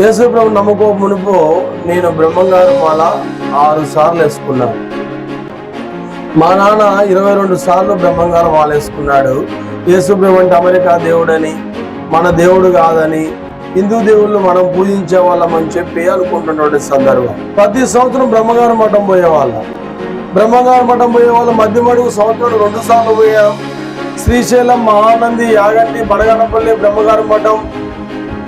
యేసు ప్రభు నమ్మకో మునుపు నేను బ్రహ్మంగారు మాల 6 సార్లు వేసుకున్నాను. మా నాన్న 22 సార్లు బ్రహ్మంగారు మాల వేసుకున్నాడు. యేసు ప్రభు అంటే అమెరికా దేవుడని, మన దేవుడు కాదని, హిందూ దేవుళ్ళు మనం పూజించే వాళ్ళం అని చెప్పి అనుకుంటున్నటువంటి సందర్భం. ప్రతి సంవత్సరం బ్రహ్మంగారు మఠం పోయేవాళ్ళం. బ్రహ్మంగారు మఠం పోయేవాళ్ళం. మధ్యమడుగు సంవత్సరం 2 సార్లు పోయాం. శ్రీశైలం, మహానంది, యాగంటి, బడగనపల్లి బ్రహ్మంగారు మఠం,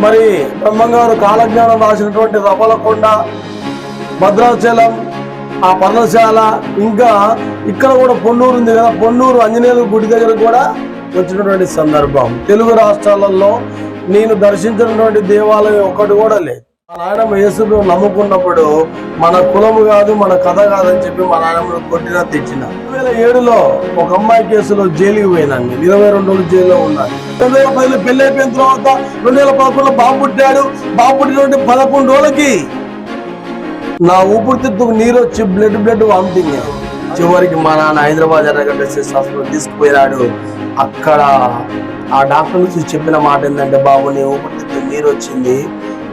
మరి బ్రహ్మంగారు కాలజ్ఞానం రాసినటువంటి రవలకొండ, భద్రాచలం, ఆ పర్ణశాల, ఇంకా ఇక్కడ కూడా పొన్నూరు ఉంది కదా, పొన్నూరు ఆంజనేయుల గుడి దగ్గర కూడా వచ్చినటువంటి సందర్భం. తెలుగు రాష్ట్రాలలో నేను దర్శించినటువంటి దేవాలయం ఒకటి కూడా లేదు. మా నాయనమ్మ యేసును నమ్ముకున్నప్పుడు మన కులము కాదు, మన కథ కాదని చెప్పి మా నాయనమ్మను కొట్టినా తెచ్చిన. 2007లో ఒక అమ్మాయి కేసులో జైలుకి పోయినాను. 22 రోజులు జైల్లో ఉన్నాను. 2010 పెళ్లి అయిపోయిన తర్వాత 2011లో బాబు పుట్టాడు. బాబు పుట్టినటువంటి 11 రోజులకి నా ఊపిరితిత్తుకు నీరు వచ్చి బ్లడ్ వామిటింగ్. చివరికి మా నాన్న హైదరాబాద్ ఎర్రగడ్డ హాస్పిటల్ తీసుకుపోయినాడు. అక్కడ ఆ డాక్టర్ నుంచి చెప్పిన మాట ఏంటంటే, బాబు నీ ఊపిరితిత్తు నీరు వచ్చింది,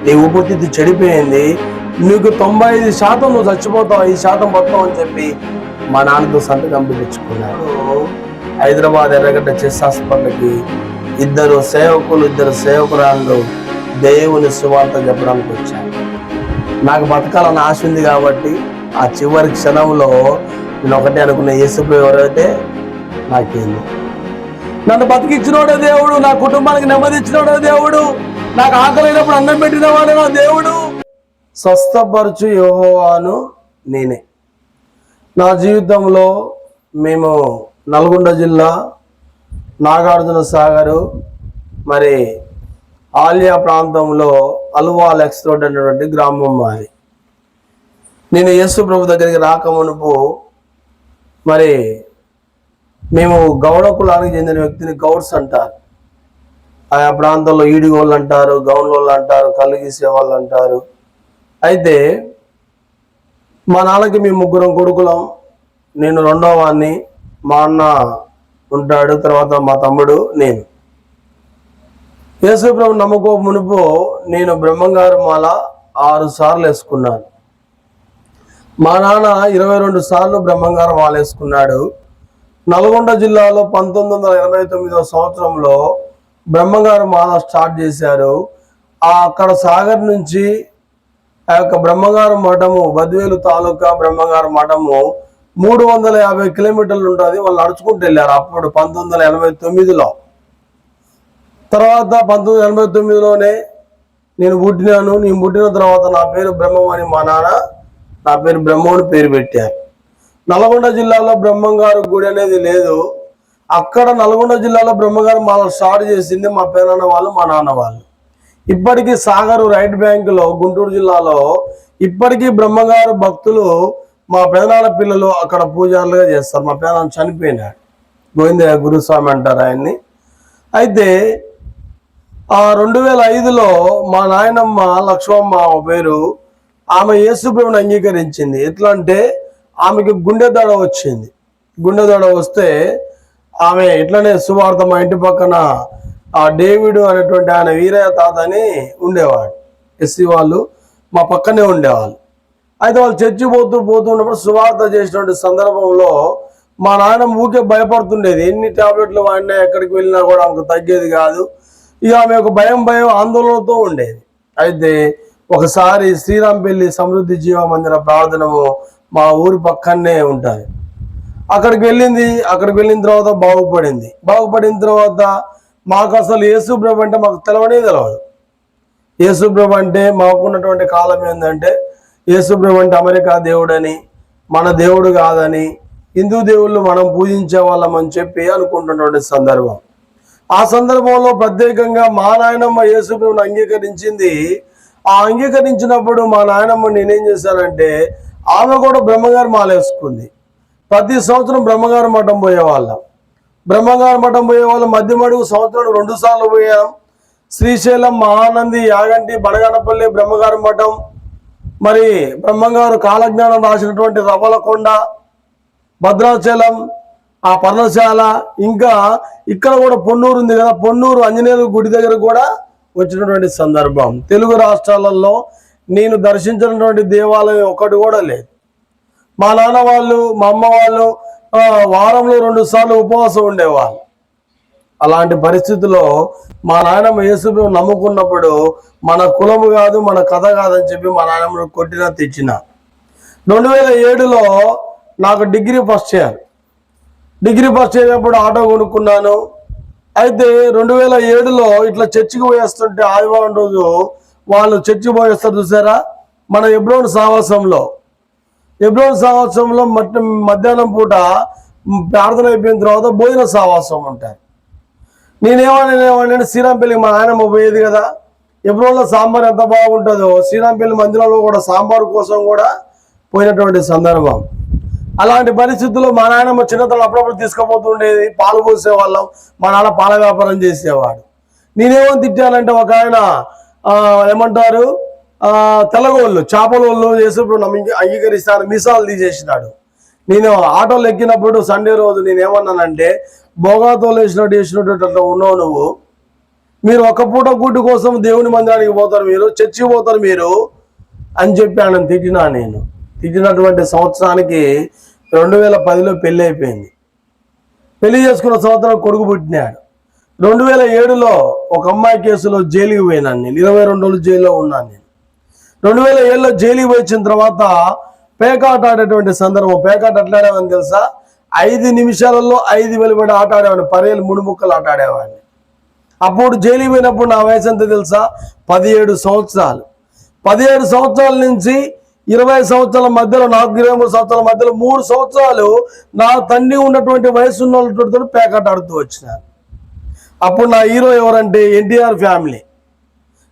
నీ ఊపిరితిత్తు చెడిపోయింది, నీకు 95% నువ్వు చచ్చిపోతావు, 5% బతావు అని చెప్పి మా నాన్నతో సంతకం పిలుచుకున్నాడు. హైదరాబాద్ ఎర్రగడ్డ హాస్పిటల్కి ఇద్దరు సేవకురాళ్ళు దేవుని సువార్త చెప్పడానికి వచ్చాను. నాకు బతకాలని ఆశ ఉంది కాబట్టి ఆ చివరి క్షణంలో నేను ఒకటే అనుకున్న, యేసుప్రభు ఎవరైతే నాకేంది, నన్ను బతికిచ్చినోడే దేవుడు, నా కుటుంబానికి నెమ్మది ఇచ్చినోడే దేవుడు, నాకు ఆకలినప్పుడు అన్నం పెట్టిన వాడే నా దేవుడు, స్వస్థపరచు యెహోవాను నేనే. నా జీవితంలో మేము నల్గొండ జిల్లా నాగార్జున సాగరు, మరి ఆలియా ప్రాంతంలో అల్వాల్ ఎక్స్ రోడ్ అనేటువంటి గ్రామం మాది. నేను యేసు ప్రభు దగ్గరికి రాకమునుపు మరి మేము గౌడ కులానికి చెందిన వ్యక్తిని గౌడ్స్ అంటారు. ఆయా ప్రాంతంలో ఈడిగోళ్ళు అంటారు, గౌన్లోళ్ళు అంటారు, కళ్ళు గీసే వాళ్ళు అంటారు. అయితే మా నాన్నకి మేము 3 కొడుకులం. నేను 2వ వాడిని. మా అన్న ఉంటాడు, తర్వాత మా తమ్ముడు, నేను. యేసు ప్రభు నమ్మకో మునుపు నేను బ్రహ్మంగారు మాల 6 సార్లు వేసుకున్నాను. మా నాన్న 22 సార్లు బ్రహ్మంగారు మాల వేసుకున్నాడు. నల్గొండ జిల్లాలో 1989వ సంవత్సరంలో బ్రహ్మంగారు మాల స్టార్ట్ చేశారు. అక్కడ సాగర్ నుంచి ఆ యొక్క బ్రహ్మంగారు మఠము, బద్వేలు తాలూకా బ్రహ్మంగారు మఠము 350 కిలోమీటర్లు ఉంటుంది. వాళ్ళు నడుచుకుంటూ వెళ్ళారు అప్పుడు 1989లో. తర్వాత 1989లోనే నేను పుట్టినాను. నేను పుట్టిన తర్వాత నా పేరు బ్రహ్మం అని మా నాన్న నా పేరు బ్రహ్మని పేరు పెట్టారు. నల్గొండ జిల్లాలో బ్రహ్మంగారు గుడి అనేది లేదు. అక్కడ నల్గొండ జిల్లాలో బ్రహ్మంగారు మాల స్టార్ట్ చేసింది మా పేరన్న వాళ్ళు, మా నాన్న వాళ్ళు. ఇప్పటికీ సాగరు రైట్ బ్యాంకులో గుంటూరు జిల్లాలో ఇప్పటికీ బ్రహ్మంగారు భక్తులు, మా పెదనాన్న పిల్లలు అక్కడ పూజారులుగా చేస్తారు. మా పేదనాన్న చనిపోయినాడు, గోవిందయ్య గురుస్వామి అంటారు ఆయన్ని. అయితే 2005లో మా నాయనమ్మ లక్ష్మమ్మ పేరు, ఆమె యేసు ప్రభువుని అంగీకరించింది. ఎట్లా అంటే ఆమెకి గుండె దడ వచ్చింది. గుండె దడ వస్తే ఆమె ఇట్లనే సువార్త, మా ఇంటి పక్కన ఆ డేవిడ్ అనేటువంటి ఆయన వీరయ్య తాత అని ఉండేవాడు. ఎస్సీ వాళ్ళు మా పక్కనే ఉండేవాళ్ళు. అయితే వాళ్ళు చర్చి పోతున్నప్పుడు సువార్త చేసినటువంటి సందర్భంలో మా నాయన ఊకే భయపడుతుండేది. ఎన్ని టాబ్లెట్లు వాడినా ఎక్కడికి వెళ్ళినా కూడా ఆమెకు తగ్గేది కాదు. ఇక ఆమె ఒక భయం ఆందోళనతో ఉండేది. అయితే ఒకసారి శ్రీరాంపల్లి సమృద్ధి జీవ మందిర ప్రార్థనము మా ఊరి పక్కనే ఉంటుంది. అక్కడికి వెళ్ళిన తర్వాత బాగుపడిన తర్వాత మాకు అసలు యేసు ప్రభు అంటే మాకు తెలియదు. యేసు ప్రభు అంటే మాకున్నటువంటి కాలం ఏంటంటే, యేసు ప్రభు అంటే అమెరికా దేవుడని, మన దేవుడు కాదని, హిందూ దేవుళ్ళు మనం పూజించే వాళ్ళం అని చెప్పి అనుకుంటున్నటువంటి సందర్భం. ఆ సందర్భంలో ప్రత్యేకంగా మా నాయనమ్మ యేసు ప్రభుని అంగీకరించింది. ఆ అంగీకరించినప్పుడు మా నాయనమ్మ నేనేం చేశానంటే, ఆమె కూడా బ్రహ్మంగారు మాల వేసుకుంది. ప్రతి సంవత్సరం బ్రహ్మంగారు మఠం పోయేవాళ్ళం. మధ్యమడుగు సంవత్సరం 2 సార్లు పోయాం. శ్రీశైలం, మహానంది, యాగంటి, బడగనపల్లి బ్రహ్మంగారు మఠం, మరి బ్రహ్మంగారు కాలజ్ఞానం రాసినటువంటి రవలకొండ, భద్రాచలం, ఆ పర్ణశాల, ఇంకా ఇక్కడ కూడా పొన్నూరు ఉంది కదా, పొన్నూరు ఆంజనేయుల గుడి దగ్గర కూడా వచ్చినటువంటి సందర్భం. తెలుగు రాష్ట్రాలలో నేను దర్శించినటువంటి దేవాలయం ఒకటి కూడా లేదు. మా నాన్న వాళ్ళు, మా అమ్మ వాళ్ళు వారంలో 2 సార్లు ఉపవాసం ఉండేవాళ్ళు. అలాంటి పరిస్థితుల్లో మా నాయనమ్మ యేసును నమ్ముకున్నప్పుడు మన కులము కాదు, మన కథ కాదని చెప్పి మా నాయనమ్మను కొట్టినా తెచ్చిన. 2007లో నాకు డిగ్రీ ఫస్ట్ ఇయర్ అయినప్పుడు ఆటో కొనుక్కున్నాను. అయితే 2007లో ఇట్లా చర్చికి పోయేస్తుంటే ఆదివారం రోజు వాళ్ళు చర్చికి పోయేస్తారు చూసారా, మన ఎబ్రోన్ సావాసంలో మధ్యాహ్నం పూట ప్రార్థన అయిపోయిన తర్వాత భోజన సావాసం ఉంటాయి. నేనేమన్నా శ్రీరాంపల్లికి మా నాయనమ్మ పోయేది కదా, ఎబ్రోన్లో సాంబార్ ఎంత బాగుంటుందో శ్రీరాంపల్లి మందిరంలో కూడా సాంబార్ కోసం కూడా పోయినటువంటి సందర్భం. అలాంటి పరిస్థితుల్లో మా నాయనమ్మ చిన్నతనం అప్పుడప్పుడు తీసుకుపోతుండేది, పాలు పోసేవాళ్ళం. మా నాన్న పాల వ్యాపారం చేసేవాడు. నేనేమో తిట్టానంటే ఒక ఆయన ఏమంటారు తెల్లగోళ్ళు చేపల చేసేప్పుడు అంగీకరిస్తాను మీసాలు తీసేసినాడు. నేను ఆటోలు ఎక్కినప్పుడు సండే రోజు నేనేమన్నానంటే, భోగాతోలు వేసినట్టు అట్లా ఉన్నావు నువ్వు, మీరు ఒక్క పూట గుడ్డు కోసం దేవుని మందిరానికి పోతారు, మీరు చర్చికి పోతారు మీరు అని చెప్పి ఆయన తిట్టినా. నేను తిట్టినటువంటి సంవత్సరానికి 2010లో పెళ్ళి అయిపోయింది. పెళ్లి చేసుకున్న సంవత్సరం కొడుకు పుట్టినాడు. 2007లో ఒక అమ్మాయి కేసులో జైలుకి పోయినాను. నేను 22 రోజులు జైల్లో ఉన్నాను. నేను 2007లో జైలుకి వచ్చిన తర్వాత పేకాట ఆడేటువంటి సందర్భం. పేకాట ఎట్లా ఆడేవాడిని తెలుసా, 5 నిమిషాలలో 5 వెలుబడి ఆట ఆడేవాడిని. 10 3 ముక్కలు ఆట ఆడేవాడిని. అప్పుడు జైలుకి పోయినప్పుడు నా వయసు ఎంత తెలుసా, 17 సంవత్సరాలు. 17 సంవత్సరాల నుంచి 20 సంవత్సరాల మధ్యలో, నాకు 23 సంవత్సరాల మధ్యలో 3 సంవత్సరాలు నా తండ్రి ఉన్నటువంటి వయసు ఉన్న వాళ్ళతో పేకాట ఆడుతూ వచ్చినాను. అప్పుడు నా హీరో ఎవరంటే ఎన్టీఆర్ ఫ్యామిలీ.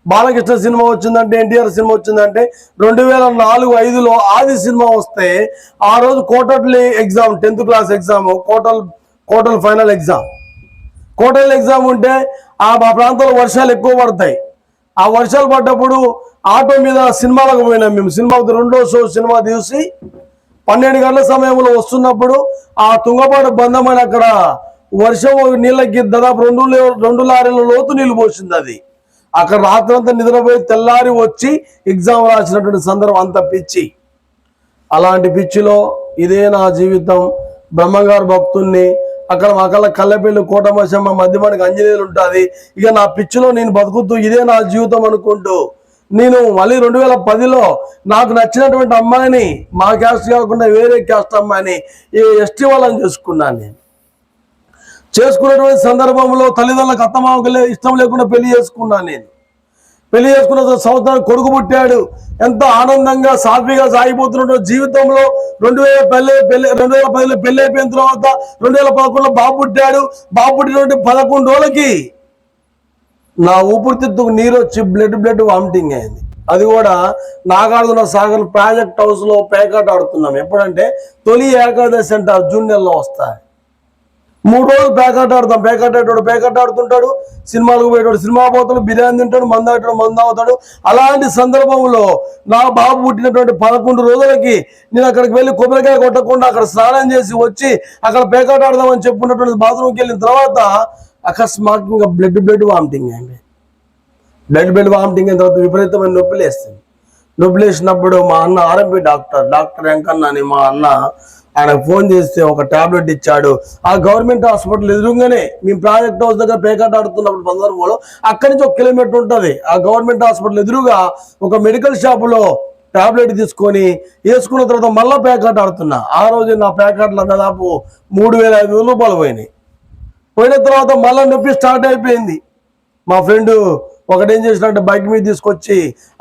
బాలకృష్ణ సినిమా వచ్చిందంటే, ఎన్టీఆర్ సినిమా వచ్చిందంటే 2004-05లో ఆది సినిమా వస్తే ఆ రోజు కోటల్ ఎగ్జామ్, 10th క్లాస్ ఎగ్జామ్, కోటల్ ఫైనల్ ఎగ్జామ్. కోటల్ ఎగ్జామ్ ఉంటే మా ప్రాంతంలో వర్షాలు ఎక్కువ పడతాయి. ఆ వర్షాలు పడ్డప్పుడు ఆటో మీద సినిమాలకు పోయినాం మేము. సినిమాకు 2వ షో సినిమా తీసి 12 గంటల సమయంలో వస్తున్నప్పుడు ఆ తుంగపాడు బంధమైన అక్కడ వర్షం నీళ్ళకి దాదాపు 2 లారీల లోతు నీళ్ళు పోసింది. అది అక్కడ రాత్రంతా నిద్రపోయి తెల్లారి వచ్చి ఎగ్జామ్ రాసినటువంటి సందర్భం. అంత పిచ్చి. అలాంటి పిచ్చిలో ఇదే నా జీవితం. బ్రహ్మంగారు భక్తుణ్ణి. అక్కడ మా కల్లెపల్లి కోటమశమ్మ మధ్యమానికి అంజనేయులు ఉంటుంది. ఇక నా పిచ్చిలో నేను బతుకుతూ ఇదే నా జీవితం అనుకుంటూ నేను మళ్ళీ 2010లో నాకు నచ్చినటువంటి అమ్మాయిని, మా క్యాస్ట్ కాకుండా వేరే క్యాస్ట్ అమ్మాయిని ఎస్టీ వాళ్ళని చేసుకున్నాను. నేను చేసుకున్నటువంటి సందర్భంలో తల్లిదండ్రులకు అత్తమామకు ఇష్టం లేకుండా పెళ్లి చేసుకున్నాను. నేను పెళ్లి చేసుకున్న సంవత్సరానికి కొడుకు పుట్టాడు. ఎంతో ఆనందంగా సాఫీగా సాగిపోతున్న జీవితంలో 2010లో పెళ్లి అయిపోయిన తర్వాత 2011లో బాబు పుట్టాడు. బాబు పుట్టినటువంటి 11 రోజులకి నా ఊపిరితిత్తుకు నీరు వచ్చి బ్లడ్ వామిటింగ్ అయింది. అది కూడా నాగార్జున సాగర్ ప్రాజెక్ట్ హౌస్లో పేకాట ఆడుతున్నాం. ఎప్పుడంటే తొలి ఏకాదశి అంటే జూన్ నెలలో వస్తాయి. 3 రోజులు పేకాట ఆడతాం. పేకాట ఆడుతుంటాడు, సినిమాలకు పోయేటాడు, సినిమా పోతాడు, బిర్యానీ తింటాడు, మందు అవుతాడు. అలాంటి సందర్భంలో నా బాబు పుట్టినటువంటి 11 రోజులకి నేను అక్కడికి వెళ్ళి కొబ్బరికాయ కొట్టకుండా అక్కడ స్నానం చేసి వచ్చి అక్కడ పేకాట ఆడదామని చెప్పుకున్నటువంటి బాత్రూమ్కి వెళ్ళిన తర్వాత అకస్మాత్తుగా బ్లడ్ వామిటింగ్ అయింది. బ్లడ్ వామిటింగ్ అయిన తర్వాత విపరీతమైన నొప్పులు వేస్తుంది. నొప్పులు వేసినప్పుడు మా అన్న ఆర్ఎంపీ డాక్టర్ వెంకన్న అని మా అన్న, ఆయనకు ఫోన్ చేస్తే ఒక టాబ్లెట్ ఇచ్చాడు. ఆ గవర్నమెంట్ హాస్పిటల్ ఎదురుగానే మేము ప్రాజెక్ట్ హౌస్ దగ్గర పేకాట ఆడుతున్నప్పుడు సందర్భంలో అక్కడి నుంచి 1 కిలోమీటర్ ఉంటుంది. ఆ గవర్నమెంట్ హాస్పిటల్ ఎదురుగా ఒక మెడికల్ షాపులో టాబ్లెట్ తీసుకొని వేసుకున్న తర్వాత మళ్ళీ పేకాట ఆడుతున్నా. ఆ రోజు నా పేకాటలో దాదాపు 3,500 రూపాయలు పోయినాయి. పోయిన తర్వాత మళ్ళీ నొప్పి స్టార్ట్ అయిపోయింది. మా ఫ్రెండ్ ఒకటేం చేసినట్టు బైక్ మీద తీసుకొచ్చి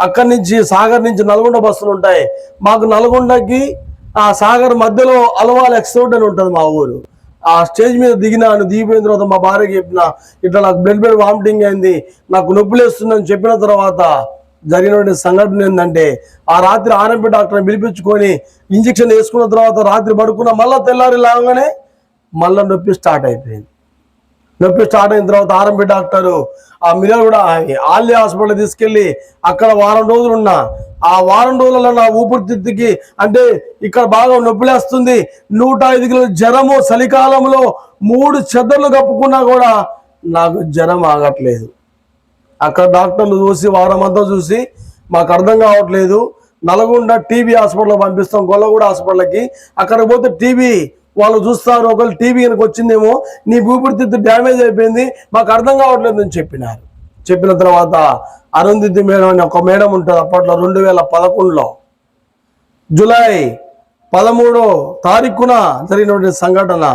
అక్కడి నుంచి సాగర్ నుంచి నల్గొండ బస్సులు ఉంటాయి. మాకు నల్గొండకి ఆ సాగర్ మధ్యలో అలవాల్ ఎక్స్పోర్ట్ అని ఉంటుంది మా ఊరు. ఆ స్టేజ్ మీద దిగిపోయిన తర్వాత మా భార్యకి చెప్పిన, ఇట్లా నాకు బ్లడ్ వామిటింగ్ అయింది, నాకు నొప్పులు వేస్తుందని చెప్పిన తర్వాత జరిగినటువంటి సంఘటన ఏంటంటే, ఆ రాత్రి ఆర్ఎంపీ డాక్టర్ని పిలిపించుకొని ఇంజక్షన్ వేసుకున్న తర్వాత రాత్రి పడుకున్న మళ్ళీ తెల్లారి లాగానే మళ్ళీ నొప్పి స్టార్ట్ అయిపోయింది. నొప్పి స్టార్ట్ అయిన తర్వాత ఆర్ఎంపీ డాక్టరు ఆ మిర్యాల కూడా ఆల్య హాస్పిటల్ తీసుకెళ్ళి అక్కడ వారం రోజులు ఉన్నా. ఆ వారం రోజులలో నా ఊపిరితిత్తుకి అంటే ఇక్కడ బాగా నొప్పిలేస్తుంది, 105 కిలోల జ్వరము, చలికాలంలో 3 చెద్దర్లు కప్పుకున్నా కూడా నాకు జ్వరం ఆగట్లేదు. అక్కడ డాక్టర్లు చూసి వారం అంతా చూసి మాకు అర్థం కావట్లేదు, నల్గొండ టీబీ హాస్పిటల్ పంపిస్తాం, గొల్లగూడ హాస్పిటల్కి. అక్కడ పోతే టీబీ వాళ్ళు చూస్తారు, ఒకవేళ టీబీ కనుక వచ్చిందేమో, నీ ఊపిరితిత్తు డ్యామేజ్ అయిపోయింది, మాకు అర్థం కావట్లేదు అని చెప్పినారు. చెప్పిన తర్వాత అరుంధతి మేడం అని ఒక మేడం ఉంటుంది, అప్పట్లో 2011లో జూలై 13వ తారీఖున జరిగినటువంటి సంఘటన.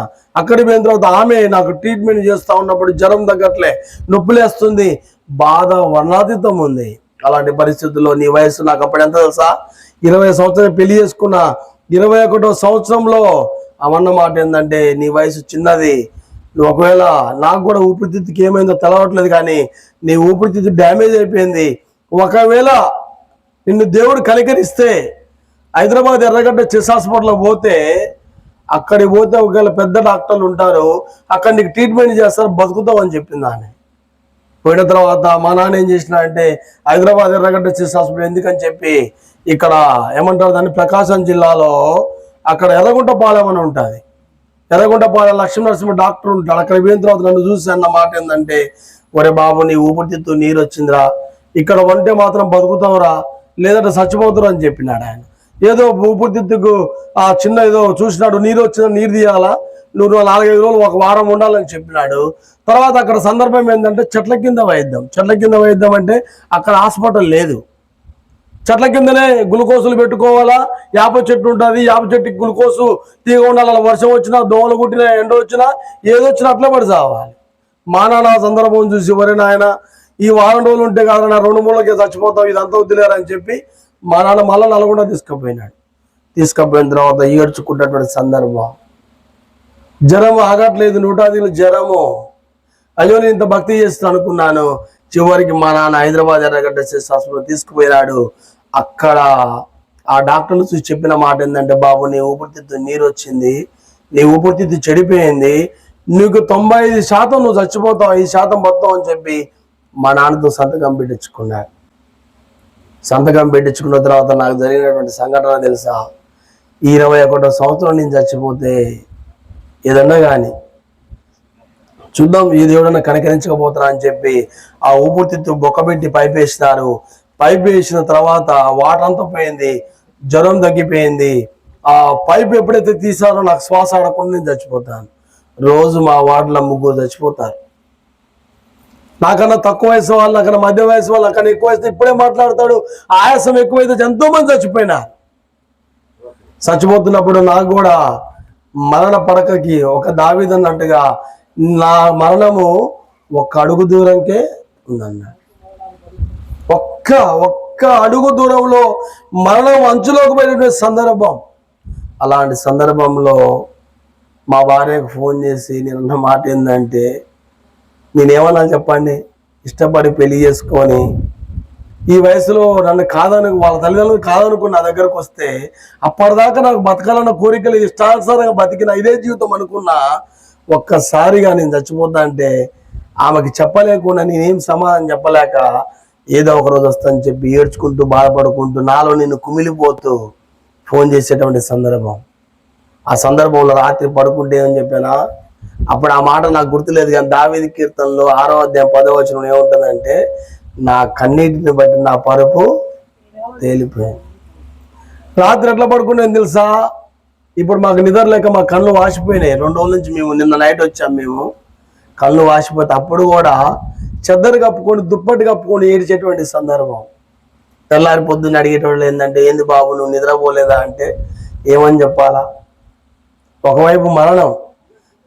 అక్కడికి పోయిన తర్వాత ఆమె నాకు ట్రీట్మెంట్ చేస్తూ ఉన్నప్పుడు జ్వరం తగ్గట్లే, నొప్పులేస్తుంది, బాధ వర్ణాతీతం ఉంది. అలాంటి పరిస్థితుల్లో నీ వయసు నాకు అప్పుడు ఎంత తెలుసా, 20 సంవత్సరాలు పెళ్లి చేసుకున్న 21వ సంవత్సరంలో అవన్న మాట ఏంటంటే, నీ వయసు చిన్నది, నువ్వు ఒకవేళ నాకు కూడా ఊపిరితిత్తుకి ఏమైందో తెలవట్లేదు, కానీ నీ ఊపిరితిత్తు డ్యామేజ్ అయిపోయింది, ఒకవేళ నిన్ను దేవుడు కనికరిస్తే హైదరాబాద్ ఎర్రగడ్డ చెస్ హాస్పిటల్లో పోతే, అక్కడికి పోతే ఒకవేళ పెద్ద డాక్టర్లు ఉంటారు, అక్కడ నీకు ట్రీట్మెంట్ చేస్తారు, బతుకుతావు అని చెప్పింది ఆమె. పోయిన తర్వాత మా నాన్న ఏం చేసిన అంటే, హైదరాబాద్ ఎర్రగడ్డ చెస్ హాస్పిటల్ ఎందుకని చెప్పి ఇక్కడ ఏమంటారు దాన్ని, ప్రకాశం జిల్లాలో అక్కడ ఎర్రగుంటపాలెం అని ఉంటుంది, ఎర్రగుంటపాలెం లక్ష్మీనరసింహ డాక్టర్ ఉంటాడు. అక్కడ పోయిన తర్వాత నన్ను చూసి అన్న మాట ఏంటంటే, ఒరే బాబు నీ ఊపిరితిత్తు నీరు వచ్చిందిరా, ఇక్కడ వంటే మాత్రం బతుకుతావురా, లేదంటే చచ్చిపోతారు అని చెప్పినాడు ఆయన. ఏదో ఊపిరితిత్తుకు ఆ చిన్న ఏదో చూసినాడు, నీరు వచ్చిన నీరు తీయాలా, నువ్వు 4-5 రోజులు ఒక వారం ఉండాలని చెప్పినాడు. తర్వాత అక్కడ సందర్భం ఏంటంటే, చెట్ల కింద వైద్యం అంటే అక్కడ హాస్పిటల్ లేదు, చెట్ల కిందనే గ్లూకోజులు పెట్టుకోవాలా, యాప చెట్టు ఉంటుంది, యాప చెట్టుకి గ్లూకోజు తీగ ఉండాలి, వర్షం వచ్చినా, దోమలు కుట్టినా, ఎండ వచ్చినా, ఏదొచ్చినా అట్లా పడి చావాలి. మా నాన్న సందర్భం చూసి, వరే నాయన ఈ వారం రోజులు ఉంటే కాదు నా 2-3 చచ్చిపోతాం, ఇదంతా వద్దులేరని చెప్పి మా నాన్న మళ్ళీ నల్గొండ తీసుకుపోయినాడు. తీసుకుపోయిన తర్వాత ఏడ్చుకున్నటువంటి సందర్భం, జ్వరం ఆగట్లేదు, 110 జ్వరము. అయ్యో నేను ఇంత భక్తి చేస్తాను అనుకున్నాను. చివరికి మా నాన్న హైదరాబాద్ ఎర్రగడ్డ చెస్ హాస్పిటల్ తీసుకుపోయినాడు. అక్కడ ఆ డాక్టర్లు చూసి చెప్పిన మాట ఏంటంటే, బాబు నీ ఊపిరితిత్తు నీరు వచ్చింది, నీ ఊపిరితిత్తు చెడిపోయింది, నీకు 95% నువ్వు చచ్చిపోతావు, 5% బతావు అని చెప్పి మా నాన్నతో సంతకం పెట్టించుకున్నాడు. సంతకం పెట్టించుకున్న తర్వాత నాకు జరిగినటువంటి సంఘటన తెలుసా, 21వ సంవత్సరం నేను చచ్చిపోతే ఏదన్నా కానీ చూద్దాం ఈ దేవుడన్నా కనికరించకపోతారా అని చెప్పి ఆ ఊపిరితిత్తు బొక్కబెట్టి పైపు వేసినారు. పైపు వేసిన తర్వాత వాటర్ అంతా పోయింది, జ్వరం తగ్గిపోయింది. ఆ పైపు ఎప్పుడైతే తీసారో నాకు శ్వాస ఆడకుండా నేను చచ్చిపోతాను. రోజు మా వార్డులో 3 చచ్చిపోతారు. నాకన్నా తక్కువ వయసు వాళ్ళు, నాకన్నా మధ్య వయసు వాళ్ళు, నాకన్నా ఎక్కువ వయసు ఇప్పుడే మాట్లాడతాడు, ఆయాసం ఎక్కువైతే ఎంతో మంది చచ్చిపోయినారు. చచ్చిపోతున్నప్పుడు నాకు కూడా మరణ పడకకి ఒక దావీదు అన్నట్టుగా నా మరణము 1 అడుగు దూరంకే ఉందన్నాడు. ఒక్క అడుగు దూరంలో మరణం అంచులోకి పోయినటువంటి సందర్భం. అలాంటి సందర్భంలో మా భార్యకు ఫోన్ చేసి నేనున్న మాట ఏంటంటే, నేనేమన్నా చెప్పండి, ఇష్టపడి పెళ్లి చేసుకొని ఈ వయసులో నన్ను వాళ్ళ తల్లిదండ్రులు కాదనుకుని నా దగ్గరకు వస్తే, అప్పటిదాకా నాకు బతకాలన్న కోరికలు ఇష్టానుసారంగా బతికిన ఇదే జీవితం అనుకున్నా, ఒక్కసారిగా నేను చచ్చిపోతా అంటే ఆమెకి చెప్పలేకుండా నేనేం సమాధానం చెప్పలేక, ఏదో ఒక రోజు వస్తానని చెప్పి ఏడ్చుకుంటూ బాధపడుకుంటూ నాలో నేను కుమిలిపోతూ ఫోన్ చేసేటువంటి సందర్భం. ఆ సందర్భంలో రాత్రి పడుకుంటే ఏమని చెప్పానా, అప్పుడు ఆ మాట నాకు గుర్తులేదు, కానీ దావీదు కీర్తనలో 6వ అధ్యాయం 10వ వచనం ఏముంటుందంటే, నా కన్నీటిని బట్టి నా పరుపు తేలిపోయింది. రాత్రి ఎట్లా పడుకునేది తెలుసా, ఇప్పుడు మాకు నిద్ర లేక మా కళ్ళు వాసిపోయినాయి. 2 రోజుల నుంచి మేము నిన్న నైట్ వచ్చాం, మేము కళ్ళు వాసిపోతే అప్పుడు కూడా చెద్దరు కప్పుకొని దుప్పటి కప్పుకొని ఏడిచేటువంటి సందర్భం. తెల్లారి పొద్దున్న అడిగేటోళ్ళు ఏంటంటే, ఏంది బాబు నువ్వు నిద్రపోలేదా అంటే ఏమని చెప్పాలా, ఒకవైపు మరణం,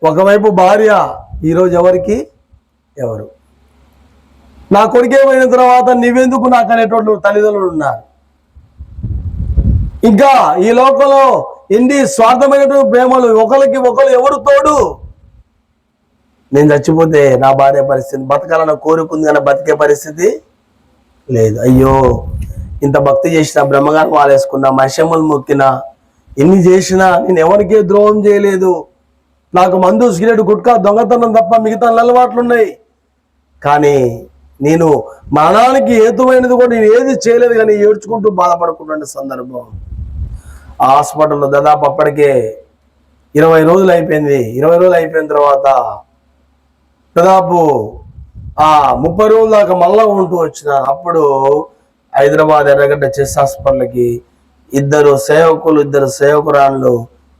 ఒకవైపు భార్య, ఈరోజు ఎవరు నా కొడుకేమైన తర్వాత నీవెందుకు నాకు అనేటోళ్ళు తల్లిదండ్రులు ఉన్నారు. ఇంకా ఈ లోకంలో ఎన్ని స్వార్థమైనటువంటి ప్రేమలు, ఒకరికి ఎవరు తోడు. నేను చచ్చిపోతే నా భార్య పరిస్థితి, బతకాలన్న కోరుకుంది కానీ బతికే పరిస్థితి లేదు. అయ్యో ఇంత భక్తి చేసిన, బ్రహ్మగారు మాలేసుకున్నా, మహిషములు మొక్కినా, ఎన్ని చేసినా నేను ఎవరికే ద్రోహం చేయలేదు. నాకు మందు, సిగరెట్, గుట్కా, దొంగతనం తప్ప మిగతా అలవాట్లు ఉన్నాయి. కానీ నేను మరణానికి హేతువైనది కూడా నేను ఏది చేయలేదు, కానీ ఏడ్చుకుంటూ బాధపడుకున్న సందర్భం. ఆ హాస్పిటల్లో దాదాపు అప్పటికే 20 రోజులు అయిపోయింది. 20 రోజులు అయిపోయిన తర్వాత దాదాపు 30 రోజుల దాకా మళ్ళా ఉంటూ వచ్చినారు. అప్పుడు హైదరాబాద్ ఎర్రగడ్డ చెస్ హాస్పిటల్కి ఇద్దరు సేవకురాళ్ళు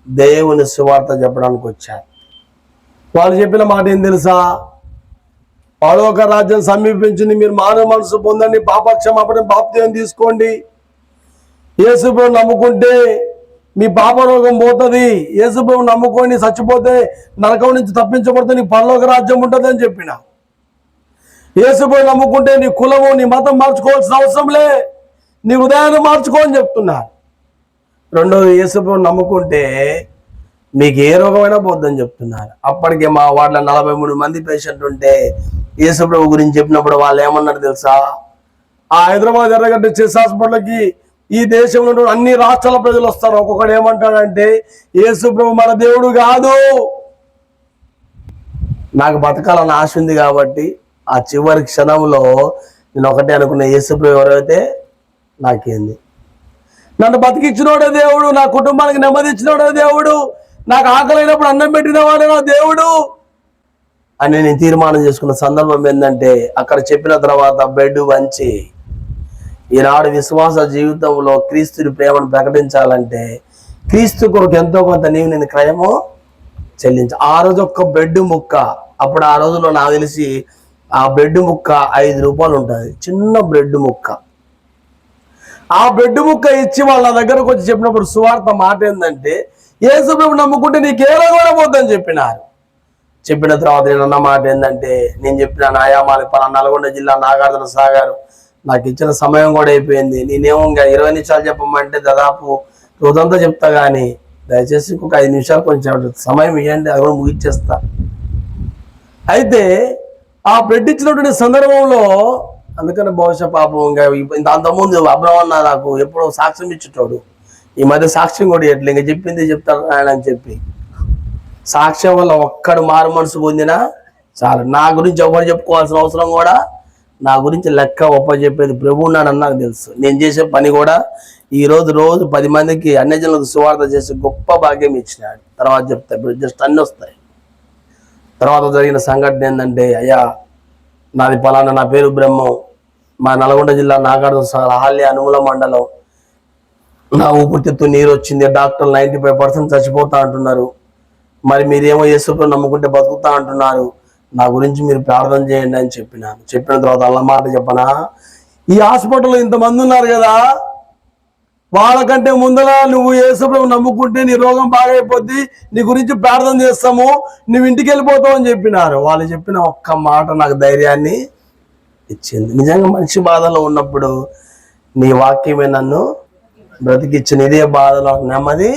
దేవుని సువార్త చెప్పడానికి వచ్చారు. వాళ్ళు చెప్పిన మాట ఏం తెలుసా? పరలోక రాజ్యం సమీపించింది, మీరు మానవ మనసు పొందండి, పాపక్షమాపణ బాప్తియం తీసుకోండి, యేసుప్రభువు నమ్ముకుంటే మీ పాప రోగం పోతుంది, యేసుప్రభువు నమ్ముకొని చచ్చిపోతే నరకం నుంచి తప్పించబడితే నీ పరలోక రాజ్యం ఉంటుంది అని చెప్పిన. యేసుప్రభువు నమ్ముకుంటే నీ కులము నీ మతం మార్చుకోవాల్సిన అవసరంలే, నీ హృదయాన్ని మార్చుకో అని చెప్తున్నారు. రెండోది, యేసుప్రభువు నమ్ముకుంటే మీకు ఏ రోగమైనా పోద్దని చెప్తున్నారు. అప్పటికే మా వార్డులో 43 మంది పేషెంట్ ఉంటే యేసుప్రభు గురించి చెప్పినప్పుడు వాళ్ళు ఏమన్నారు తెలుసా? ఆ హైదరాబాద్ ఎర్రగడ్డ చెస్ హాస్పిటల్కి ఈ దేశంలో అన్ని రాష్ట్రాల ప్రజలు వస్తారు. ఒక్కొక్కడు ఏమంటాడంటే, యేసుప్రభు మన దేవుడు కాదు, నాకు బతకాలని ఆశ ఉంది కాబట్టి ఆ చివరి క్షణంలో నేను ఒకటే అనుకున్న, యేసుప్రభు ఎవరైతే నాకేంది, నన్ను బతికిచ్చినోడే దేవుడు, నా కుటుంబానికి నెమ్మది ఇచ్చినోడే దేవుడు, నాకు ఆకలైనప్పుడు అన్నం పెట్టిన వాడే నా దేవుడు అని నేను తీర్మానం చేసుకున్న సందర్భం ఏంటంటే, అక్కడ చెప్పిన తర్వాత బెడ్ వంచి ఈనాడు విశ్వాస జీవితంలో క్రీస్తుని ప్రేమను ప్రకటించాలంటే క్రీస్తు కొరకు ఎంతో కొంత నీవు నేను క్రయము చెల్లించ. ఆ రోజు ఒక్క బెడ్ ముక్క, అప్పుడు ఆ రోజుల్లో నాకు తెలిసి ఆ బెడ్ ముక్క 5 రూపాయలు ఉంటుంది, చిన్న బ్రెడ్ ముక్క. ఆ బ్రెడ్ ముక్క ఇచ్చి వాళ్ళ దగ్గరకు వచ్చి చెప్పినప్పుడు సువార్త మాట ఏంటంటే, యేసుప్రభు నమ్ముకుంటే నీకే రోగం పోద్దని చెప్పినారు. చెప్పిన తర్వాత నేను అన్న మాట ఏంటంటే, నేను చెప్పిన నాయామాలి పలానా నల్గొండ జిల్లా నాగార్జున సాగర్, నాకు ఇచ్చిన సమయం కూడా అయిపోయింది, నేనేమో ఇంకా 20 నిమిషాలు చెప్పమంటే దాదాపు రోజంతా చెప్తా, కానీ దయచేసి ఒక 5 నిమిషాలు కొంచెం సమయం ఇవ్వండి, అది కూడా ముగిచ్చేస్తా. అయితే ఆ బ్రెడ్ ఇచ్చినటువంటి సందర్భంలో, అందుకని బహుశా పాపం ఇంకా అంతకుముందు అబ్రహ్మన్న నాకు ఎప్పుడో సాక్ష్యం ఇచ్చేటోడు, ఈ మధ్య సాక్ష్యం కూడా ఎట్లా ఇంకా చెప్పింది చెప్తాను ఆయన అని చెప్పి, సాక్ష్యం వల్ల ఒక్కడు మారు మనసు పొందినా చాలు. నా గురించి ఎవరు చెప్పుకోవాల్సిన అవసరం కూడా, నా గురించి లెక్క చెప్పేది ప్రభు ఉన్నాడని నాకు తెలుసు. నేను చేసే పని కూడా రోజు 10 మందికి అన్యజనులకు సువార్త చేసే గొప్ప భాగ్యం ఇచ్చినాడు. తర్వాత చెప్తా, ఇప్పుడు జస్ట్ అన్నీ వస్తాయి. తర్వాత జరిగిన సంఘటన ఏంటంటే, అయ్యా నాది పలానా, నా పేరు బ్రహ్మం, మా నల్గొండ జిల్లా నాగార్జున అహల్య అనుమూల మండలం, నా ఊపిరితిత్తు నీరు వచ్చింది, డాక్టర్లు 95% చచ్చిపోతా అంటున్నారు, మరి మీరేమో యేసుప్రభువుని నమ్ముకుంటే బతుకుతా అంటున్నారు, నా గురించి మీరు ప్రార్థన చేయండి అని చెప్పినాను. చెప్పిన తర్వాత అల్ల మాట చెప్పనా, ఈ హాస్పిటల్లో ఇంతమంది ఉన్నారు కదా, వాళ్ళకంటే ముందర నువ్వు యేసుప్రభువుని నమ్ముకుంటే నీ రోగం బాగైపోద్ది, నీ గురించి ప్రార్థన చేస్తాము, నువ్వు ఇంటికి వెళ్ళిపోతావు అని చెప్పినారు. వాళ్ళు చెప్పిన ఒక్క మాట నాకు ధైర్యాన్ని ఇచ్చింది. నిజంగా మనిషి బాధలో ఉన్నప్పుడు నీ వాక్యమే నన్ను బ్రతికిచ్చిన, ఇదే బాధలో నెమ్మది.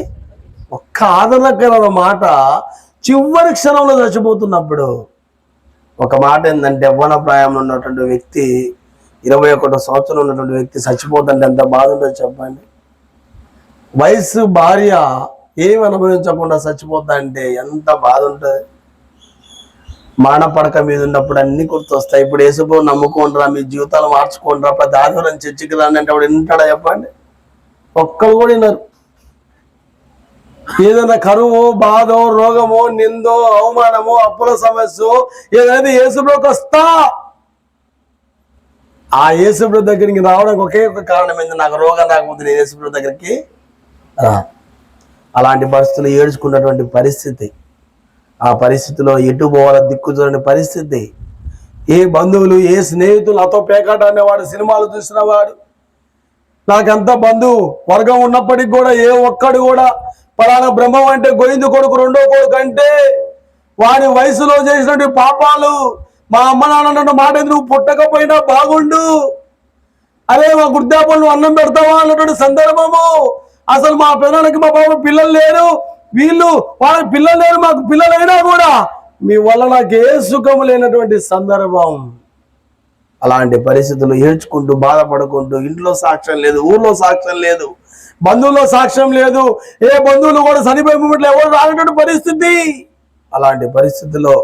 ఒక్క ఆదరణకరమైన మాట, చివరి క్షణంలో చచ్చిపోతున్నప్పుడు ఒక మాట ఏంటంటే, యవ్వన ప్రాయంలో ఉన్నటువంటి వ్యక్తి, 21 సంవత్సరం ఉన్నటువంటి వ్యక్తి చచ్చిపోతుంటే ఎంత బాధ ఉంటుందో చెప్పండి. వయసు భార్య ఏమి అనుభవించకుండా చచ్చిపోతా అంటే ఎంత బాధ ఉంటుంది. మానపడక మీద ఉన్నప్పుడు అన్ని గుర్తొస్తాయి. ఇప్పుడు యేసుప్రభువుని నమ్ముకుంటారా, మీ జీవితాలు మార్చుకుంటారా, ప్రతి ఆదివారం చర్చికి రాని అంటే వాడు వింటాడా చెప్పండి? ఒక్కరు కూడా వినరు. ఏదైనా కరువు, బాధో, రోగమో, నిందో, అవమానమో, అప్పుల సమస్య ఏదైనా యేసుప్రభువుకి వస్తా, ఆ యేసుప్రభు దగ్గరికి రావడానికి ఒకే ఒక కారణం ఏంది, నాకు రోగం రాకపోతే నేను యేసుప్రభు దగ్గరికి రా. అలాంటి పరిస్థితులు ఏడ్చుకున్నటువంటి పరిస్థితి, ఆ పరిస్థితిలో ఎటు పోవాలో దిక్కు చూడని పరిస్థితి, ఏ బంధువులు ఏ స్నేహితులు, అతో పేకాట అనేవాడు, సినిమాలు చూసిన వాడు, నాకెంత బంధువు వర్గం ఉన్నప్పటికి కూడా ఏ ఒక్కడు కూడా పలానా బ్రహ్మం అంటే గోవిందు కొడుకు, రెండో కొడుకు అంటే వాడి వయసులో చేసినటువంటి పాపాలు, మా అమ్మ నాన్న మాట నువ్వు పుట్టకపోయినా బాగుండు, అరే మా వృద్ధాపంలో అన్నం పెడతావా అన్నటువంటి సందర్భము. అసలు మా పిల్లలకి మా బాబు పిల్లలు లేరు, వీళ్ళు వాళ్ళకి పిల్లలు లేరు, మాకు పిల్లలైనా కూడా మీ వల్ల నాకు ఏ సుఖము లేనటువంటి సందర్భం. అలాంటి పరిస్థితులు ఏడ్చుకుంటూ బాధపడుకుంటూ, ఇంట్లో సాక్ష్యం లేదు, ఊర్లో సాక్ష్యం లేదు, బంధువుల్లో సాక్ష్యం లేదు, ఏ బంధువులు కూడా చనిపోయినట్లు ఎవరు రానటువంటి పరిస్థితి. అలాంటి పరిస్థితుల్లో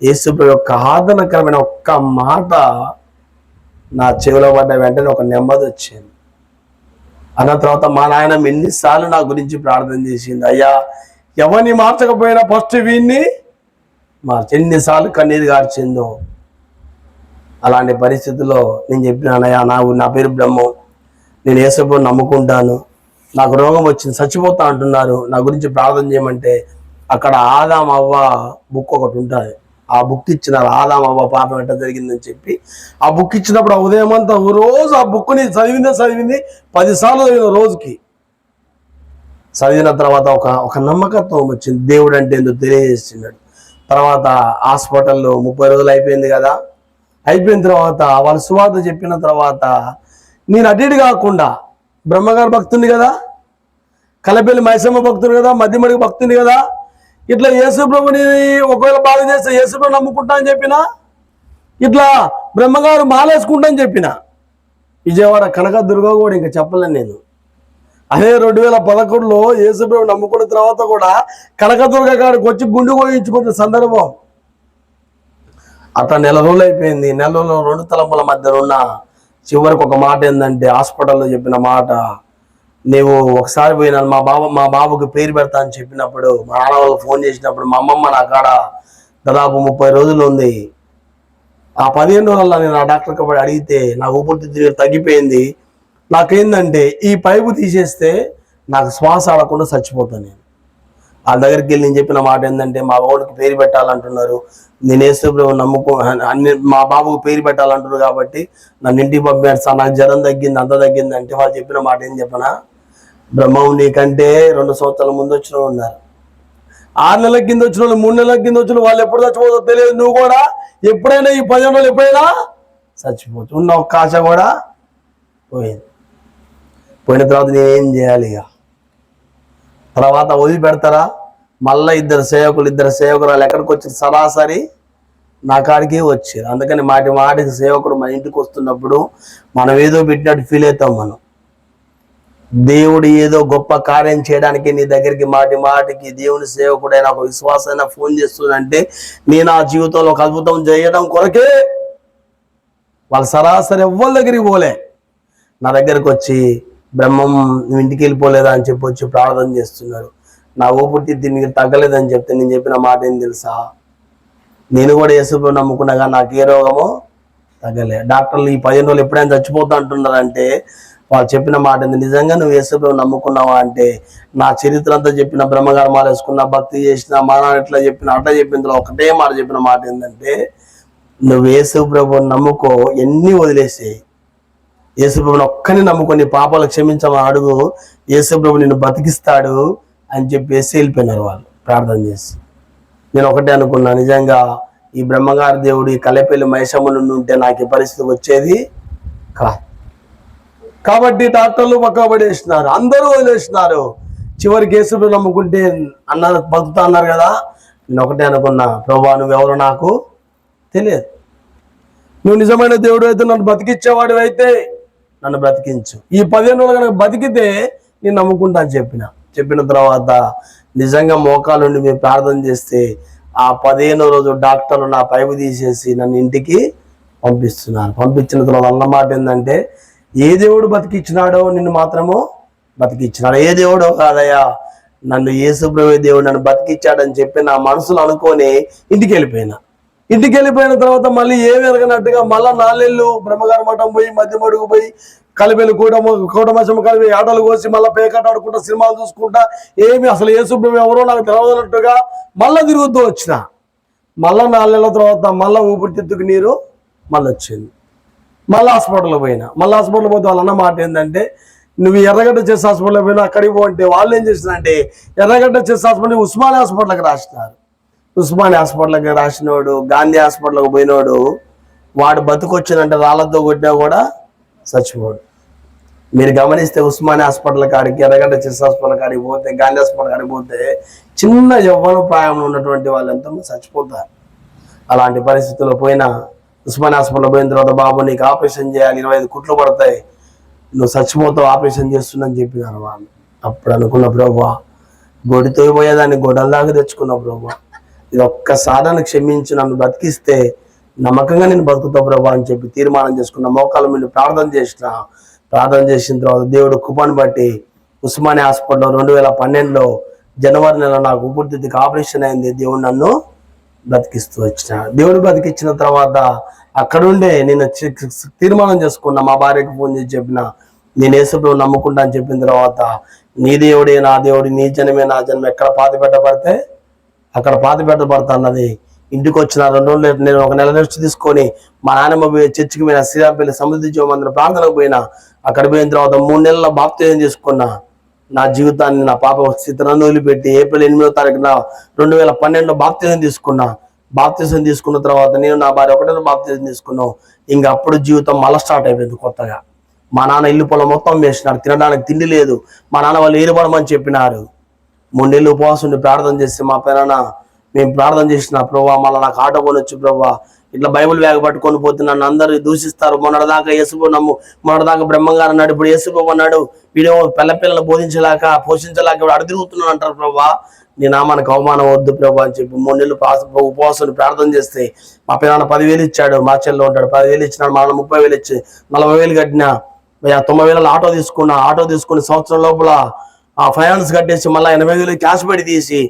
యేసుప్రభు యొక్క ఆదరణకరమైన ఒక్క మాట నా చెవిలో పడ్డ వెంటనే ఒక నెమ్మది వచ్చింది. అన్న తర్వాత మా నాయన ఎన్నిసార్లు నా గురించి ప్రార్థన చేసింది, అయ్యా ఎవరిని మార్చకపోయినా ఫస్ట్ వీన్ని మార్చి, ఎన్నిసార్లు కన్నీరు గార్చిందో. అలాంటి పరిస్థితుల్లో నేను చెప్పిన అన్నయ్య నా పేరు బ్రహ్మం, నేను యేసుప్రభువుని నమ్ముకుంటాను, నాకు రోగం వచ్చింది, చచ్చిపోతా అంటున్నారు, నా గురించి ప్రార్థన చేయమంటే అక్కడ ఆదాం అవ్వ బుక్ ఒకటి ఉంటుంది, ఆ బుక్ ఇచ్చినారు. ఆదాం అవ్వ పాపం ఎట్లా జరిగిందని చెప్పి ఆ బుక్ ఇచ్చినప్పుడు ఆ ఉదయం అంతా రోజు ఆ బుక్ని చదివింది 10 సార్లు చదివిన రోజుకి. చదివిన తర్వాత ఒక నమ్మకత్వం వచ్చింది, దేవుడు అంటే ఎందుకు తెలియజేస్తున్నాడు. తర్వాత హాస్పిటల్లో 30 రోజులు అయిపోయింది కదా, అయిపోయిన తర్వాత వాళ్ళు సువార్త చెప్పిన తర్వాత నేను అటు ఇటు కాకుండా బ్రహ్మగారు భక్తుని కదా, కలపల్లి మైసమ్మ భక్తుడు కదా, మధ్యమడికి భక్తుని కదా, ఇట్లా యేసుప్రభుని ఒకవేళ బాగా చేస్తే యేసుప్రభు నమ్ముకుంటా అని చెప్పిన, ఇట్లా బ్రహ్మగారు మాలేసుకుంటా అని చెప్పిన. విజయవాడ కనకదుర్గ కూడా ఇంకా చెప్పలేను నేను. అదే 2011లో యేసుప్రభు నమ్ముకున్న తర్వాత కూడా కనకదుర్గ గారికి వచ్చి గుండు కోయించుకున్న సందర్భం. అట్లా 4 రోజులు అయిపోయింది. 4 రోజులు 2 తలంపుల మధ్య ఉన్న చివరికి ఒక మాట ఏంటంటే, హాస్పిటల్లో చెప్పిన మాట, నీవు ఒకసారి పోయినాను మా బాబుకి పేరు పెడతా అని చెప్పినప్పుడు, మా నాన్న వాళ్ళు ఫోన్ చేసినప్పుడు మా అమ్మమ్మ నా కాడ దాదాపు 30 రోజులు ఉంది. ఆ 15 రోజుల్లో నేను ఆ డాక్టర్కి పోయి అడిగితే నాకు ఊపిరితిత్తులు తగ్గిపోయింది, నాకేందంటే ఈ పైపు తీసేస్తే నాకు శ్వాస ఆడకుండా చచ్చిపోతాను నేను. వాళ్ళ దగ్గరికి వెళ్ళి నేను చెప్పిన మాట ఏంటంటే, మా బాబుకి పేరు పెట్టాలంటున్నారు, నేను యేసుప్రభువుని అన్ని మా బాబుకు పేరు పెట్టాలంటున్నారు కాబట్టి నన్ను ఇంటికి పంపేస్తా, నాకు జ్వరం తగ్గింది, అంత తగ్గింది అంటే వాళ్ళు చెప్పిన మాట ఏం చెప్పనా, బ్రహ్మం నీకంటే 2 సంవత్సరాల ముందు వచ్చిన ఉన్నారు, 6 నెలల కింద వచ్చిన వాళ్ళు, 3 నెలల కింద వచ్చిన వాళ్ళు ఎప్పుడు చచ్చిపోతుందో తెలియదు. నువ్వు కూడా ఎప్పుడైనా ఈ 15 రోజులు ఎప్పుడైనా చచ్చిపోవచ్చు. ఉన్న ఒక్క ఆశ కూడా పోయింది. పోయిన తర్వాత నేనేం చేయాలి? ఇక తర్వాత వదిలిపెడతారా? మళ్ళీ ఇద్దరు సేవకురాలు ఎక్కడికి వచ్చి సరాసరి నా కాడికి వచ్చారు. అందుకని మాటికి సేవకుడు మన ఇంటికి వస్తున్నప్పుడు మనం ఏదో పెట్టినట్టు ఫీల్ అవుతాం. మనం దేవుడు ఏదో గొప్ప కార్యం చేయడానికి నీ దగ్గరికి మాటికి దేవుని సేవకుడైనా ఒక విశ్వాసైనా ఫోన్ చేస్తుందంటే నేను ఆ జీవితంలో ఒక అద్భుతం చేయడం కొరకే. వాళ్ళు సరాసరి ఎవ్వరి దగ్గరికి పోలే, నా దగ్గరకు వచ్చి బ్రహ్మం నువ్వు ఇంటికి వెళ్ళిపోలేదా అని చెప్పి వచ్చి ప్రార్థన చేస్తున్నారు. నా ఊపిరితిత్తులు నీకు తగ్గలేదని చెప్తే నేను చెప్పిన మాట ఏం తెలుసా, నేను కూడా యేసుప్రభువుని నమ్ముకున్నాగా నాకు ఏ రోగమో తగ్గలే. డాక్టర్లు ఈ 15 రోజులు ఎప్పుడైనా చచ్చిపోతా అంటున్నారంటే వాళ్ళు చెప్పిన మాట ఏంది, నిజంగా నువ్వు యేసుప్రభువుని నమ్ముకున్నావా అంటే నా చరిత్ర అంతా చెప్పిన, బ్రహ్మగారు మాలేసుకున్నా, భక్తి చేసిన, మా నాన్న ఎట్లా చెప్పిన అట్లా చెప్పిన ఒకటే మాట చెప్పిన మాట ఏంటంటే, నువ్వు యేసుప్రభువుని నమ్ముకో, ఎన్ని వదిలేసేయి, యేసుప్రభుని ఒక్కని నమ్ముకొని పాపాలు క్షమించమని అడుగు, యేసుప్రభు నిన్ను బతికిస్తాడు అని చెప్పేసి వెళ్ళిపోయినారు వాళ్ళు ప్రార్థన చేసి. నేను ఒకటే అనుకున్నా, నిజంగా ఈ బ్రహ్మగారి దేవుడు ఈ కలపల్లి మైసమ్మ నుండి ఉంటే నాకు ఈ పరిస్థితి వచ్చేది కాదు. కాబట్టి డాక్టర్లు పక్క పడేసినారు, అందరూ వదిలేసినారు. చివరికి యేసుప్రభు నమ్ముకుంటే అన్నారు బతుకుతా అన్నారు కదా. నేను ఒకటే అనుకున్నా, ప్రభువా నువ్వెవరో నాకు తెలియదు, నువ్వు నిజమైన దేవుడు అయితే నన్ను బతికిచ్చేవాడు అయితే నన్ను బ్రతికించు, ఈ 15 రోజులు కనుక బతికితే నేను నమ్ముకుంటా అని చెప్పిన తర్వాత నిజంగా మోకాలుండి మేము ప్రార్థన చేస్తే ఆ 15వ రోజు డాక్టర్లు నా పైపు తీసేసి నన్ను ఇంటికి పంపిస్తున్నారు. పంపించిన తర్వాత అన్నమాట ఏంటంటే, ఏ దేవుడు బతికిచ్చినాడో నిన్ను మాత్రము బతికిచ్చినాడు, ఏ దేవుడో కాదయ్యా, నన్ను యేసుప్రభు దేవుడు నన్ను బతికిచ్చాడని చెప్పి నా మనసులో అనుకొని ఇంటికి వెళ్ళిపోయిన తర్వాత మళ్ళీ ఏమి ఎరగనట్టుగా మళ్ళీ 4 నెలలు బ్రహ్మగారి మఠం పోయి, మధ్యమడుగు పోయి, కలిపేలు కూటమశం కలిపి ఆటలు కోసి మళ్ళీ పేకాట ఆడుకుంటా, సినిమాలు చూసుకుంటా, ఏమి అసలు యేసుప్రభు ఎవరో నాకు తెలవదన్నట్టుగా మళ్ళీ తిరుగుతూ వచ్చిన. మళ్ళీ 4 నెలల తర్వాత మళ్ళీ ఊపిరితిత్తుకు నీరు మళ్ళీ వచ్చింది. మళ్ళీ హాస్పిటల్కి పోయినా. హాస్పిటల్ పోతే వాళ్ళ అన్న మాట ఏంటంటే, నువ్వు ఎర్రగడ్డ చెస్ హాస్పిటల్కి పోయినా అక్కడికి పోంటే వాళ్ళు ఏం చేసినారంటే ఎర్రగడ్డ చెస్ హాస్పిటల్ ఉస్మానియా హాస్పిటల్కి రాసినారు. ఉస్మానియా హాస్పిటల్కి రాసినోడు, గాంధీ హాస్పిటల్కి పోయినోడు, వాడు బతుకొచ్చిందంటే రాళ్ళతో కొట్టినా కూడా చచ్చిపోడు. మీరు గమనిస్తే ఉస్మానియా హాస్పిటల్ కాడికి, ఎర్రగడ్డ చెస్ హాస్పిటల్ కాడికి పోతే, గాంధీ హాస్పిటల్ కాడికి పోతే చిన్న యవ్వన ప్రాయంలో ఉన్నటువంటి వాళ్ళు ఎంతమంది చచ్చిపోతారు. అలాంటి పరిస్థితుల్లో పోయినా ఉస్మానియా హాస్పిటల్ పోయిన తర్వాత, బాబు నీకు ఆపరేషన్ చేయాలి, 25 కుట్లు పడతాయి, నువ్వు చచ్చిపోతావు, ఆపరేషన్ చేస్తుందని చెప్పినారు వాళ్ళు. అప్పుడు అనుకున్న ప్రభువా, గొడితో పోయేదాన్ని గొడవలాగా తెచ్చుకున్న ప్రభువా, ఇది ఒక్కసారి క్షమించి నన్ను బ్రతికిస్తే నమ్మకంగా నేను బతుకుతావు ప్రభా అని చెప్పి తీర్మానం చేసుకున్న. మోకాళ్ళ మీద ప్రార్థన చేసిన తర్వాత దేవుడు కృపను బట్టి ఉస్మానియా హాస్పిటల్లో 2012లో జనవరి నెల నాకు ఊపిరితిత్తుకి ఆపరేషన్ అయింది. దేవుడు నన్ను బ్రతికిస్తూ వచ్చిన. దేవుడు బ్రతికిచ్చిన తర్వాత అక్కడుండే నేను తీర్మానం చేసుకున్నా. మా భార్యకు ఫోన్ చేసి చెప్పిన, నేను యేసుప్రభువుని నమ్ముకుంటా అని చెప్పిన తర్వాత, నీ దేవుడే నా దేవుడి, నీ జనమే నా జన్మ, ఎక్కడ పాతి పెట్టబడితే అక్కడ పాతి పెట్టబడతా అన్నది. ఇంటికి వచ్చిన 2 రోజులు నేను ఒక నెల రెస్ట్ తీసుకొని మా నాన్నమ్మ పోయి చర్చికి పోయిన, శ్రీరాంపల్లి సమృద్ధి జీవమందిరం ప్రార్థనకు పోయినా. అక్కడ పోయిన తర్వాత 3 నెలల బాప్తిజం చేసుకున్నా. నా జీవితాన్ని నా పాప స్థితిని వదిలిపెట్టి ఏప్రిల్ 8వ తారీఖున 2012 బాప్తిజం తీసుకున్నా. బాప్తిజం తీసుకున్న తర్వాత నేను నా భార్య ఒకటే బాప్తిజం తీసుకున్నాం. ఇంకా అప్పుడు జీవితం మళ్ళీ స్టార్ట్ అయిపోయింది కొత్తగా. మా నాన్న ఇల్లు పొలం మొత్తం వేసినాడు, తినడానికి తిండి లేదు. మా నాన్న వాళ్ళు ఏరుపడమని చెప్పినారు. 3 నెలలు ఉపవాసం ఉండి ప్రార్థన చేస్తే మా పేరన మేము ప్రార్థన చేసిన, ప్రభా మళ్ళీ నాకు ఆటో కొనొచ్చు ప్రభా, ఇట్లా బైబిల్ బ్యాగ్ పట్టుకొని పోతే నన్ను అందరూ దూషిస్తారు. మొన్నటిదాకా యేసుప్రభు మొన్నటిదాకా బ్రహ్మంగారు అన్నాడు, ఇప్పుడు యేసుప్రభు అన్నాడు, వీడియో పిల్లలను బోధించలేక పోషించలేక ఇప్పుడు అడుగుతున్నాను అంటారు. ప్రభా నీ నామానికి అవమానం వద్దు ప్రభా అని చెప్పి 3 నెలలు ఉపవాసం ప్రార్థన చేస్తే మా పిల్లల 10,000 ఇచ్చాడు. మా చెల్లో ఉంటాడు, 10,000 ఇచ్చినాడు. మా 30,000 ఇచ్చి 40,000 కట్టినా. 90,000 ఆటో తీసుకున్నా. ఆటో తీసుకుని సంవత్సరం లోపల ఆ ఫైనాన్స్ కట్టేసి మళ్ళీ 80,000 క్యాష్ పెట్టి తీసి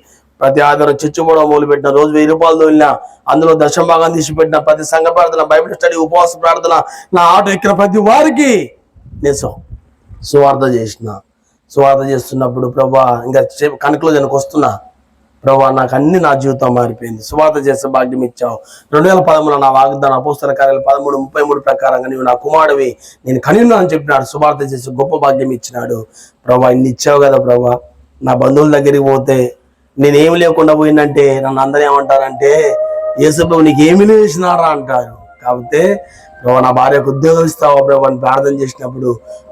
ప్రతి ఆధారం చర్చపోవడం మొదలుపెట్టిన. రోజు 1,000 రూపాయలు తోలినా. అందులో దశభాగం తీసి పెట్టిన. ప్రతి సంఘ ప్రార్థన, బైబిల్ స్టడీ, ఉపవాస ప్రార్థన, నా ఆటో ఎక్కిన ప్రతి వారికి నేను సువార్త చేసిన. సువార్త చేస్తున్నప్పుడు ప్రభా ఇంకా కన్క్లూజన్కి వస్తున్నా. ప్రభా నాకు అన్ని నా జీవితం మారిపోయింది. సువార్త చేసే భాగ్యం ఇచ్చావు. 2013 నా వాగ్దానం అపోస్తల కార్యాలు 13:33 ప్రకారంగా నీవు నా కుమారుడివి, నేను కనియున్నా అని చెప్పినాడు. సువార్త చేసే గొప్ప భాగ్యం ఇచ్చినాడు. ప్రభా ఇన్ని ఇచ్చావు కదా ప్రభా. నా బంధువుల దగ్గరికి పోతే నేనేమి లేకుండా పోయిందంటే నన్ను అందరూ ఏమంటారంటే, యేసుప్రభు నీకు ఏమి చేసినారా అంటారు. కాకపోతే ప్రభా నా భార్యకు ఉద్యోగం ఇస్తావా ప్రభు అని ప్రార్థన చేసినప్పుడు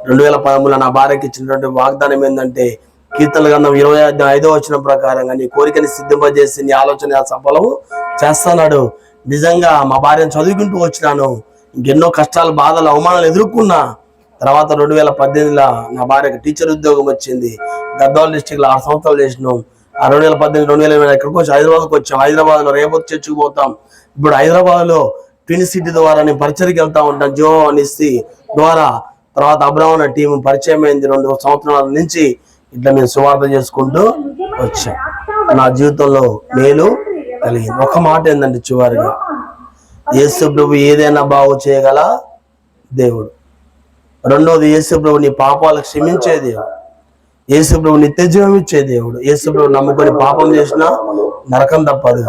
2013 నా భార్యకి ఇచ్చినటువంటి వాగ్దానం ఏంటంటే, కీర్తనల గ్రంథం 25వ వచనం ప్రకారంగా నీ కోరికని సిద్ధింపజేసి నీ ఆలోచన సఫలము చేస్తాడు. నిజంగా మా భార్యను చదువుకుంటూ వచ్చినాను. ఇంకెన్నో కష్టాలు, బాధలు, అవమానాలు ఎదుర్కొన్నా. తర్వాత 2018లో నా భార్యకు టీచర్ ఉద్యోగం వచ్చింది. గద్వాల డిస్టిక్లో 6 సంవత్సరాలు చేసినాం. ఆ 2018, 2020 ఎక్కడికి వచ్చి హైదరాబాద్కి వచ్చాం. హైదరాబాద్లో రేపు చర్చికి పోతాం. ఇప్పుడు హైదరాబాద్లో ట్విన్ సిటీ ద్వారా నేను పరిచయకి వెళ్తా ఉంటాను. జియో అనిసి ద్వారా తర్వాత అబ్రాహ్మణ టీం పరిచయం అయింది. 2 సంవత్సరాల నుంచి ఇట్లా నేను సువార్త చేసుకుంటూ వచ్చా. నా జీవితంలో మేలు కలిగింది. ఒక మాట ఏంటంటే చివరిగా, యేసు ప్రభు ఏదైనా బాగు చేయగల దేవుడు. రెండోది, యేసు ప్రభు నీ పాపాలు క్షమించే దేవుడు. యేసు ప్రభు నిత్య జీవం ఇచ్చే దేవుడు. యేసు ప్రభు నమ్ముకొని పాపం చేసినా నరకం తప్పదు.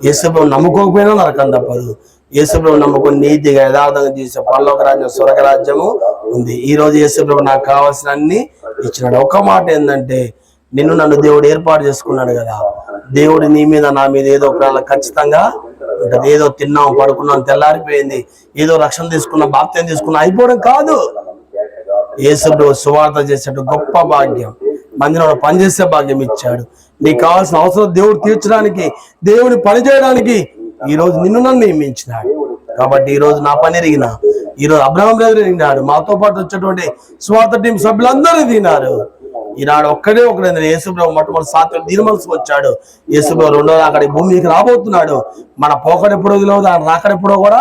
యేసు ప్రభు నమ్ముకోకపోయినా నరకం తప్పదు. యేసు ప్రభు నమ్ముకొని నీతిగా యథార్థంగా చేసే పరలోక రాజ్యం, స్వర్గ రాజ్యము ఉంది. ఈ రోజు యేసు ప్రభు నాకు కావాల్సిన అన్ని ఇచ్చినాడు. ఒక మాట ఏంటంటే, నన్ను దేవుడు ఏర్పాటు చేసుకున్నాడు కదా. దేవుడు నీ మీద నా మీద ఏదో ఖచ్చితంగా ఉంటుంది. ఏదో తిన్నాం, పడుకున్నాం, తెల్లారిపోయింది, ఏదో రక్షణ తీసుకున్నా, బాప్త్యం తీసుకున్నా అయిపోవడం కాదు. యేసు ప్రభు సువార్త చేసేట గొప్ప భాగ్యం, మందిలో పనిచేసే భాగ్యం ఇచ్చాడు. నీకు కావాల్సిన అవసరం దేవుడు తీర్చడానికి, దేవుని పని చేయడానికి ఈ రోజు నన్ను నియమించినాడు. కాబట్టి ఈ రోజు నా పని ఎరిగిన, ఈ రోజు అబ్రహాం బ్రదర్ ఎరిగినాడు. మాతో పాటు వచ్చేటువంటి స్వార్థ టీం సభ్యులందరూ తిన్నారు. ఈనాడు ఒకడే యేసుప్రభు మొట్టమొదటి సాత్విక దీనమనసుకు వచ్చాడు. యేసుప్రభు రెండో అక్కడికి భూమికి రాబోతున్నాడు. మన పోకడెప్పుడో తెలియదు, ఆయన రాకడెప్పుడో కూడా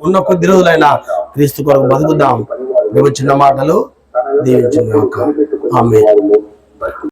ఉన్న కొద్ది రోజులైనా క్రీస్తు కొరకు బతుకుదాం. చిన్న మాటలు దీవించిన ఆమె.